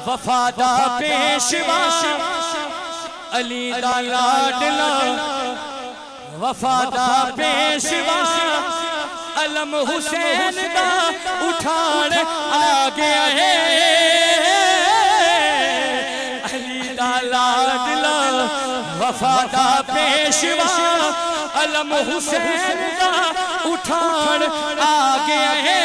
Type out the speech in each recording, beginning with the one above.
وفادہ پیشوا علی دا لاڈلا وفادہ پیشوا علم حسین دا اٹھان آ گیا ہے علی دا لاڈلا وفادہ پیشوا علم حسین دا اٹھان آ گیا ہے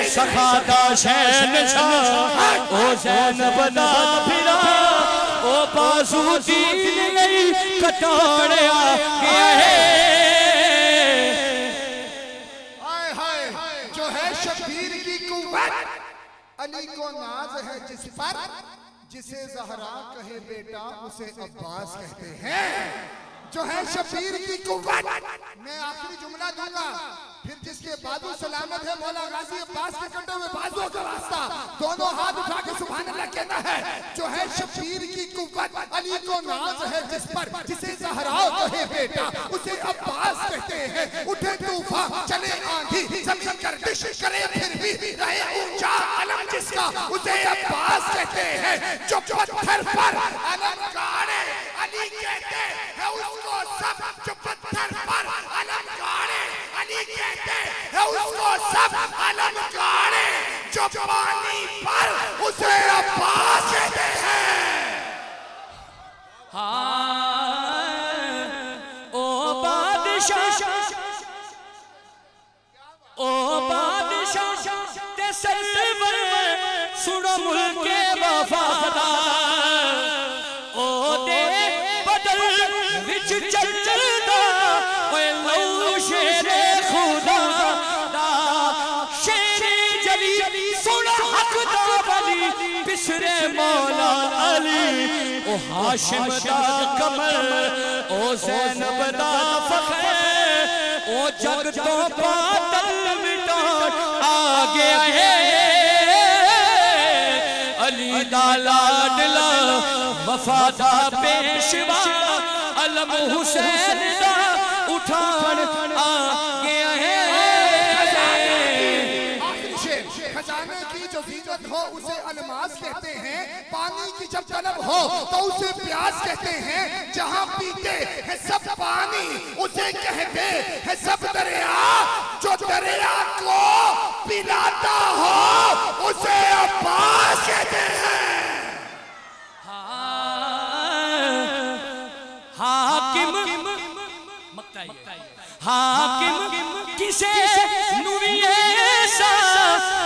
سخادہ شہنشاہ او زینب دا پھرا او بازو دین نہیں کٹاڑے آ گیا ہے جو ہے شبیر کی قوت علی کو ناز ہے جس پر جسے زہرا کہے بیٹا اسے عباس کہتے ہیں جو ہے شبیر کی قوت میں آخری جملہ دوں گا پھر جس کے بازو سلامت ہے مولا غازی عباس کے کٹے ہوئے بازو کا واسطہ دونوں ہاتھ اٹھا کے سبحان اللہ کہتا ہے جو ہے شبیر کی قوت علی کو ناز ہے جس پر جسے زہرا کہے بیٹا اسے عباس کہتے ہیں اٹھے طوفان چلے آندھی زمین گردش کرے پھر بھی رہے اونچا علم جس کا اسے عباس کہتے ہیں جو پتھر پر علم گاڑے علی کہتے ہیں اس کو سب جو پتھر پر علم گاڑے علی کہتے ہیں اس کو سب علم گاڑے جو پانی پر اسے عباس کہتے ہیں او بادشاہ تے سرور سنو ملک وفادار او دے بدل وچ چلدا اوے لو شیر خدا دا شیر جلی سن حق دا ولی بسرے مولا علی او ہاشم دا کمر او زینب دا فخر او جگ تو باطل مٹاٹ آگے ہے علی دا لاڈلا وفادہ پیشوا علم حسین دا اٹھان آگے ہے خزانے کی جو زینت ہو اسے الماس کہتے ہیں پانی کی جب طلب ہو تو اسے پیاس کہتے ہیں جہاں پیتے ہیں سب پانی اسے کہتے ہیں سب دریا جو دریا کو پلاتا ہو اسے عباس کہتے ہیں حاکم کسے نوی ایسا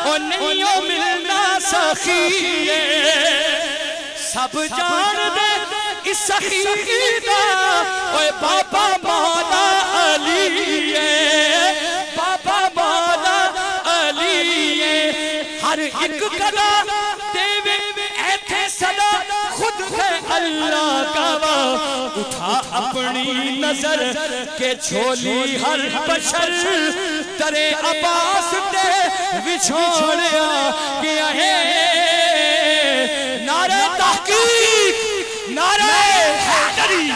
اور نہیں ملنا سخی سب جان دے اس سخی دا اوے بابا مولا علی بابا مولا علی ہر ایک قدا دیوے ایتھے صدا خود ہے اللہ کا اٹھا اپنی نظر کے چھولی ہر بشر ترے عباس تے وچھوڑیا گیا ہے نعرہ تحقیق نعرہ حیدری